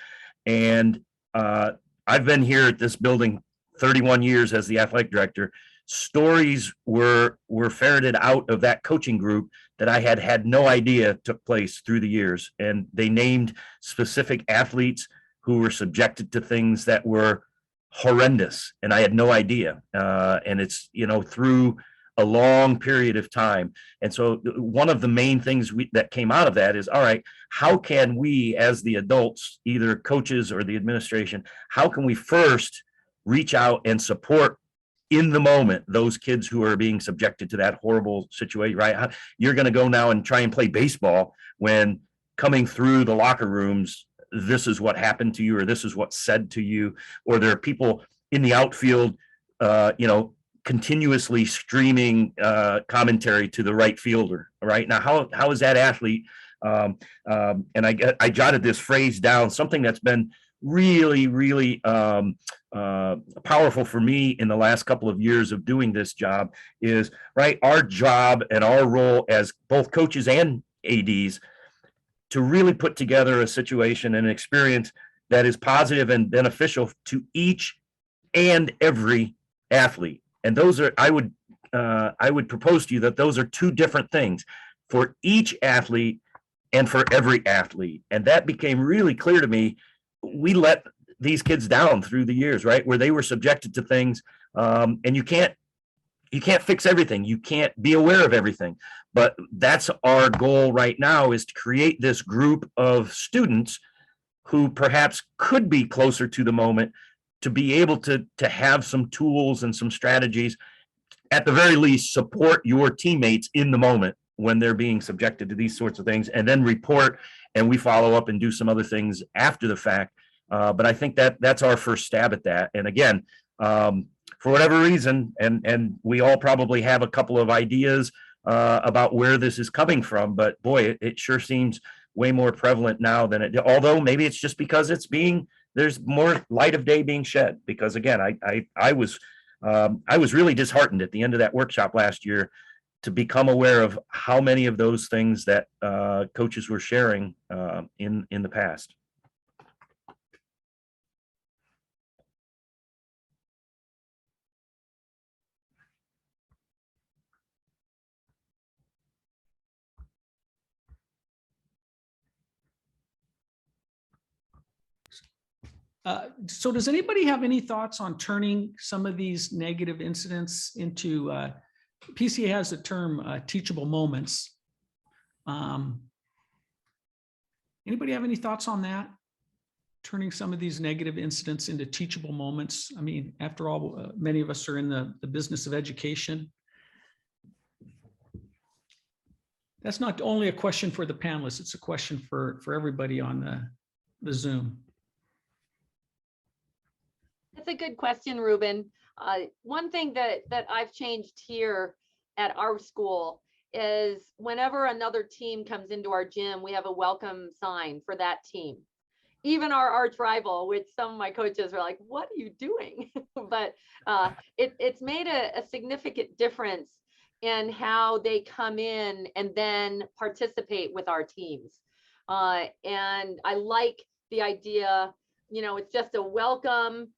And I've been here at this building 31 years as the athletic director. Stories were ferreted out of that coaching group that I had no idea took place through the years. And they named specific athletes who were subjected to things that were horrendous. And I had no idea. And it's, through a long period of time. And so one of the main things that came out of that is, all right, how can we as the adults, either coaches or the administration, how can we first reach out and support in the moment those kids who are being subjected to that horrible situation, right? You're going to go now and try and play baseball when coming through the locker rooms, this is what happened to you, or this is what's said to you, or there are people in the outfield, continuously streaming commentary to the right fielder. Right now, how is that athlete? And I jotted this phrase down, something that's been really, really powerful for me in the last couple of years of doing this job is, right, our job and our role as both coaches and ADs to really put together a situation and an experience that is positive and beneficial to each and every athlete. And those are, I would propose to you that those are two different things for each athlete and for every athlete. And that became really clear to me. We let these kids down through the years, right, where they were subjected to things, and you can't fix everything. You can't be aware of everything. But that's our goal right now, is to create this group of students who perhaps could be closer to the moment, to be able to have some tools and some strategies, at the very least, support your teammates in the moment when they're being subjected to these sorts of things, and then report, and we follow up and do some other things after the fact. But I think that's our first stab at that. And again, for whatever reason, and we all probably have a couple of ideas about where this is coming from, but boy, it sure seems way more prevalent now than it, although maybe it's just because there's more light of day being shed. Because again, I was really disheartened at the end of that workshop last year to become aware of how many of those things that coaches were sharing in the past. So does anybody have any thoughts on turning some of these negative incidents into, PCA has the term teachable moments. Anybody have any thoughts on that? Turning some of these negative incidents into teachable moments? I mean, after all, many of us are in the business of education. That's not only a question for the panelists, it's a question for everybody on the Zoom. That's a good question, Ruben. One thing that I've changed here at our school is whenever another team comes into our gym, we have a welcome sign for that team. Even our arch rival, which some of my coaches are like, what are you doing? But it's made a significant difference in how they come in and then participate with our teams. And I like the idea, it's just a welcome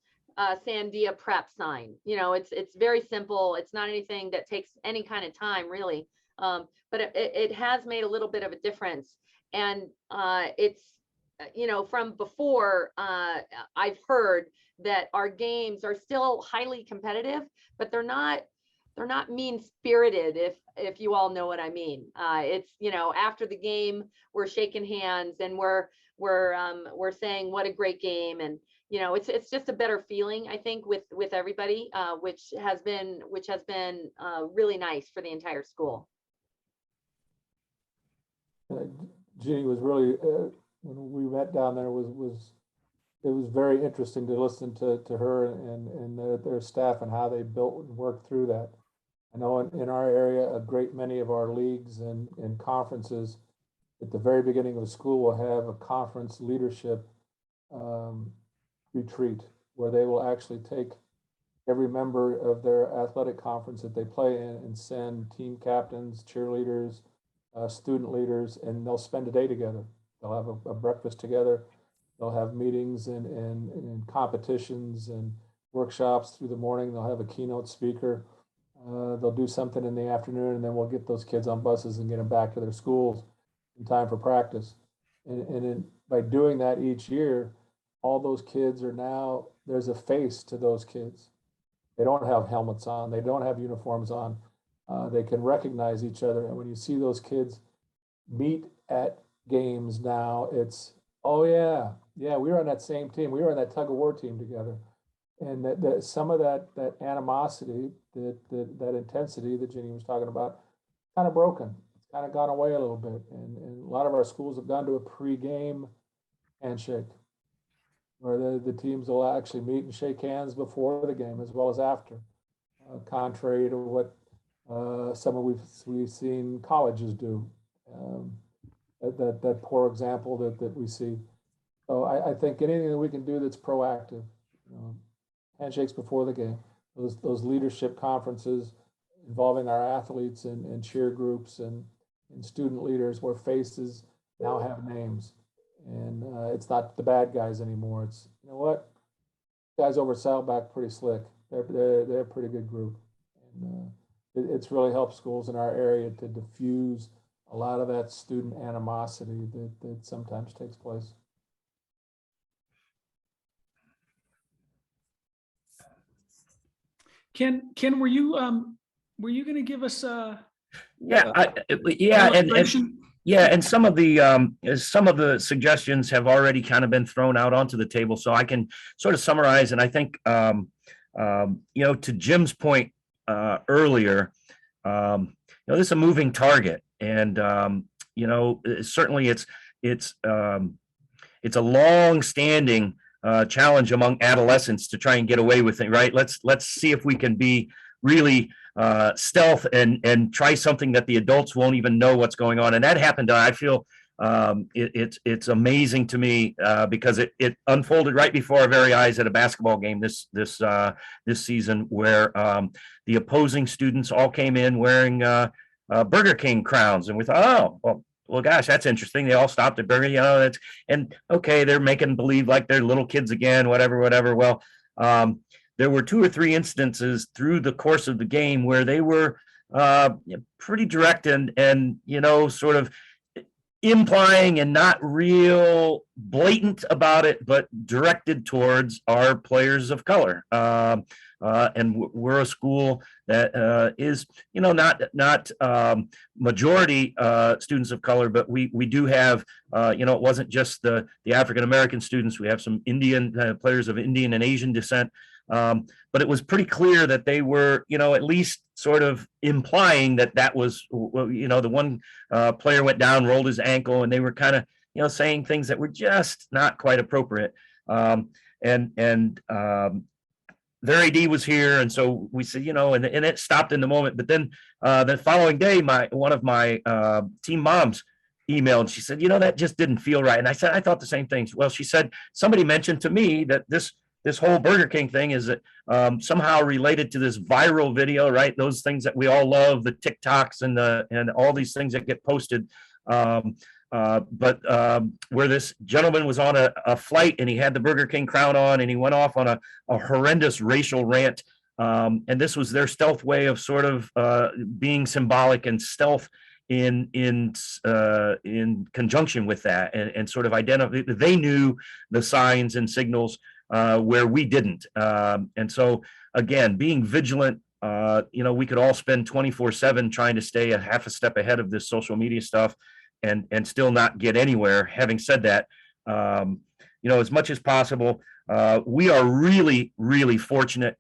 Sandia prep sign. It's very simple. It's not anything that takes any kind of time, really. But it has made a little bit of a difference. And it's, from before, I've heard that our games are still highly competitive, but they're not mean-spirited, if you all know what I mean. It's, after the game, we're shaking hands and we're saying what a great game, and it's just a better feeling, I think, with everybody, which has been really nice for the entire school. Jeannie was really, when we met down there, it was very interesting to listen to her and their staff and how they built and worked through that. I know in our area, a great many of our leagues and conferences, at the very beginning of the school, will have a conference leadership retreat where they will actually take every member of their athletic conference that they play in and send team captains, cheerleaders, student leaders, and they'll spend a day together. They'll have a breakfast together. They'll have meetings and competitions and workshops through the morning. They'll have a keynote speaker. They'll do something in the afternoon, and then we'll get those kids on buses and get them back to their schools in time for practice. And by doing that each year, all those kids are now, there's a face to those kids. They don't have helmets on. They don't have uniforms on. They can recognize each other. And when you see those kids meet at games now, it's, oh yeah, we were on that same team. We were on that tug of war team together. And that some of that animosity, that intensity that Jeannie was talking about, kind of broken. It's kind of gone away a little bit. And a lot of our schools have gone to a pre-game handshake, where the teams will actually meet and shake hands before the game as well as after, contrary to what some of we've seen colleges do. That poor example that we see. So I think anything that we can do that's proactive, handshakes before the game, those leadership conferences involving our athletes and cheer groups and student leaders where faces now have names. And it's not the bad guys anymore. It's, you know what, guys over Saddleback pretty slick. They're a pretty good group, and it's really helped schools in our area to diffuse a lot of that student animosity that sometimes takes place. Ken, were you going to give us and some of the suggestions have already kind of been thrown out onto the table, so I can sort of summarize. And I think to Jim's point earlier, this is a moving target, and certainly it's a long-standing challenge among adolescents to try and get away with it, right? Let's see if we can be really stealth and try something that the adults won't even know what's going on. And that happened. I feel it's amazing to me because it unfolded right before our very eyes at a basketball game this season, where the opposing students all came in wearing Burger King crowns, and we thought, oh, well, gosh, that's interesting. They all stopped at Burger, and okay, they're making believe like they're little kids again, whatever. Well, there were 2 or 3 instances through the course of the game where they were pretty direct and sort of implying and not real blatant about it, but directed towards our players of color. And we're a school that is, not majority students of color, but we do have, it wasn't just the African-American students. We have some Indian players of Indian and Asian descent. But it was pretty clear that they were, at least sort of implying that was, the one player went down, rolled his ankle, and they were kind of, saying things that were just not quite appropriate. Their AD was here, and so we said, and it stopped in the moment. But then the following day, one of my team moms emailed. She said, that just didn't feel right. And I said, I thought the same thing. Well, she said, somebody mentioned to me that this whole Burger King thing is somehow related to this viral video, right? Those things that we all love, the TikToks and all these things that get posted. But where this gentleman was on a flight and he had the Burger King crown on, and he went off on a horrendous racial rant. And this was their stealth way of sort of being symbolic and stealth in conjunction with that, and sort of identify. They knew the signs and signals where we didn't. And so again, being vigilant, we could all spend 24/7 trying to stay a half a step ahead of this social media stuff and still not get anywhere. Having said that, as much as possible, we are really, really fortunate.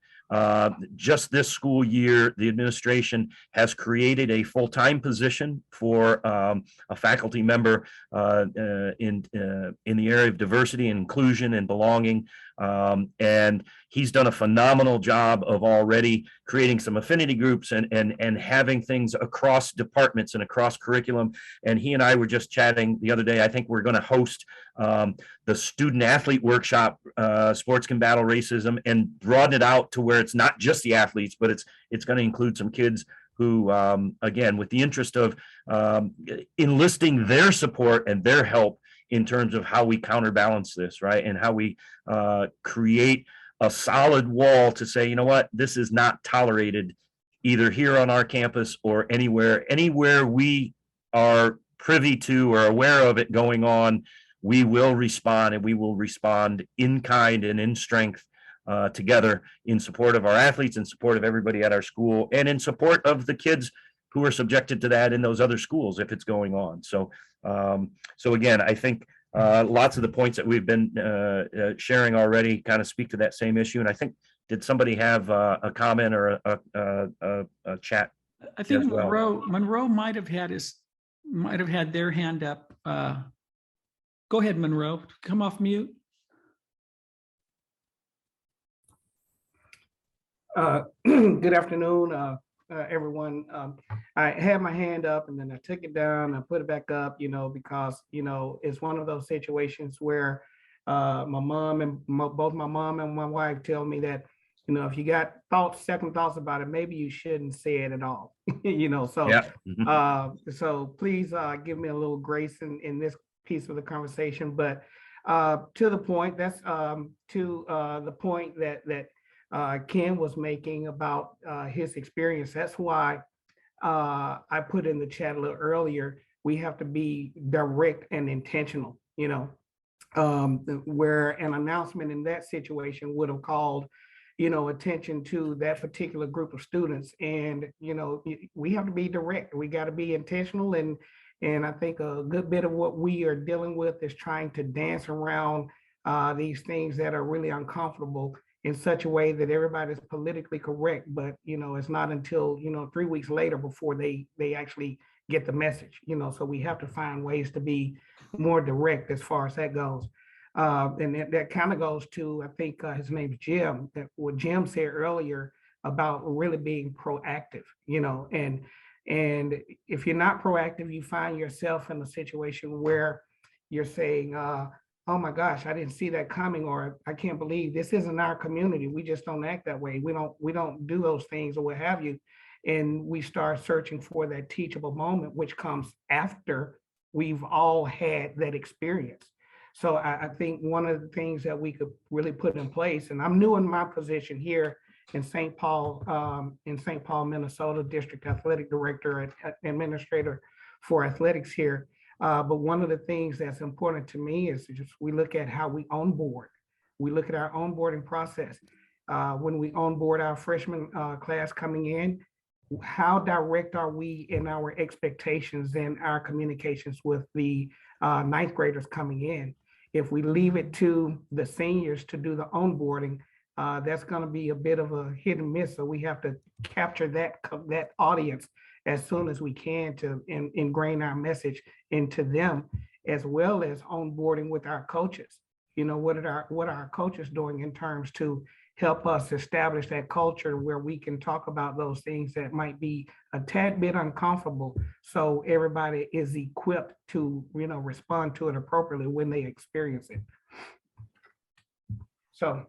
Just this school year, the administration has created a full-time position for a faculty member in the area of diversity and inclusion and belonging. And he's done a phenomenal job of already creating some affinity groups and having things across departments and across curriculum. And he and I were just chatting the other day. I think we're going to host the student athlete workshop, Sports Can Battle Racism, and broaden it out to where it's not just the athletes, but it's going to include some kids who, again, with the interest of enlisting their support and their help in terms of how we counterbalance this, right? And how we create a solid wall to say, you know what, this is not tolerated either here on our campus or anywhere we are privy to or aware of it going on. We will respond, and we will respond in kind and in strength together in support of our athletes, in support of everybody at our school, and in support of the kids who are subjected to that in those other schools if it's going on. So again, I think lots of the points that we've been sharing already kind of speak to that same issue. And I think, did somebody have a comment or a chat? I think as well? Monroe might have had their hand up. Go ahead, Monroe. Come off mute. Good afternoon, everyone. I had my hand up and then I took it down, I put it back up, because, it's one of those situations where my mom and both my mom and my wife tell me that, if you got second thoughts about it, maybe you shouldn't say it at all, so, Yeah. So please give me a little grace in this piece of the conversation, but to the point, that's to the point that Ken was making about his experience. That's why I put in the chat a little earlier, we have to be direct and intentional, where an announcement in that situation would have called, attention to that particular group of students. And, we have to be direct. We got to be intentional. And I think a good bit of what we are dealing with is trying to dance around these things that are really uncomfortable in such a way that everybody's politically correct, but it's not until 3 weeks later before they actually get the message. So we have to find ways to be more direct as far as that goes. And that kind of goes to, I think his name is Jim, what Jim said earlier about really being proactive. And if you're not proactive, you find yourself in a situation where you're saying, oh my gosh, I didn't see that coming, or I can't believe this isn't our community. We just don't act that way. We don't do those things or what have you. And we start searching for that teachable moment, which comes after we've all had that experience. So I think one of the things that we could really put in place, and I'm new in my position here in St. Paul, Minnesota, District Athletic Director, administrator for athletics here. But one of the things that's important to me is just we look at how we onboard. We look at our onboarding process. When we onboard our freshman class coming in, how direct are we in our expectations and our communications with the ninth graders coming in? If we leave it to the seniors to do the onboarding, that's going to be a bit of a hit and miss. So we have to capture that audience as soon as we can to ingrain our message into them, as well as onboarding with our coaches. What are our coaches doing in terms to help us establish that culture where we can talk about those things that might be a tad bit uncomfortable, so everybody is equipped to respond to it appropriately when they experience it. So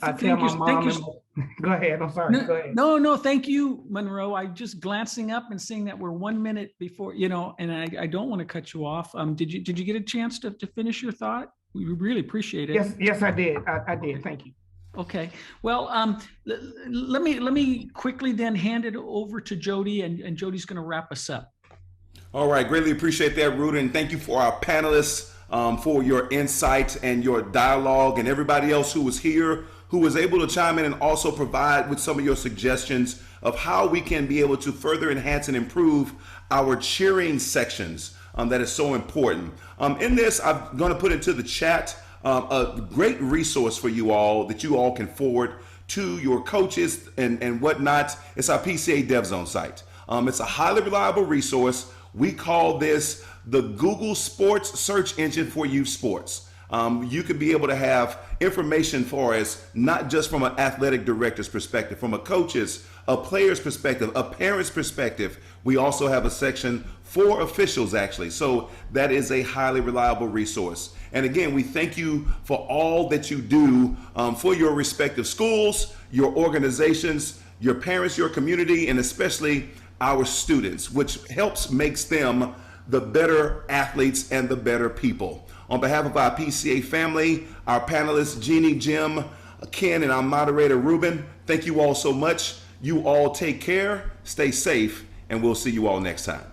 I tell my mom, go ahead, I'm sorry, go ahead. No, thank you, Monroe. I just glancing up and seeing that we're 1 minute before, and I don't want to cut you off. Did you get a chance to finish your thought? We really appreciate it. Yes, I did. I did, thank you. Okay, well, let me quickly then hand it over to Jody, and Jody's going to wrap us up. All right, greatly appreciate that, Rudy, and thank you for our panelists for your insight and your dialogue, and everybody else who was here, who was able to chime in and also provide with some of your suggestions of how we can be able to further enhance and improve our cheering sections. That is so important. In this, I'm going to put into the chat a great resource for you all that you all can forward to your coaches and whatnot. It's our Pca Dev Zone site. It's a highly reliable resource. We call this the Google Sports search engine for youth sports. You could be able to have information for us, not just from an athletic director's perspective, from a coach's, a player's perspective, a parent's perspective. We also have a section for officials, actually. So that is a highly reliable resource. And again, we thank you for all that you do for your respective schools, your organizations, your parents, your community, and especially our students, which helps makes them the better athletes and the better people. On behalf of our PCA family, our panelists, Jeannie, Jim, Ken, and our moderator, Ruben, thank you all so much. You all take care, stay safe, and we'll see you all next time.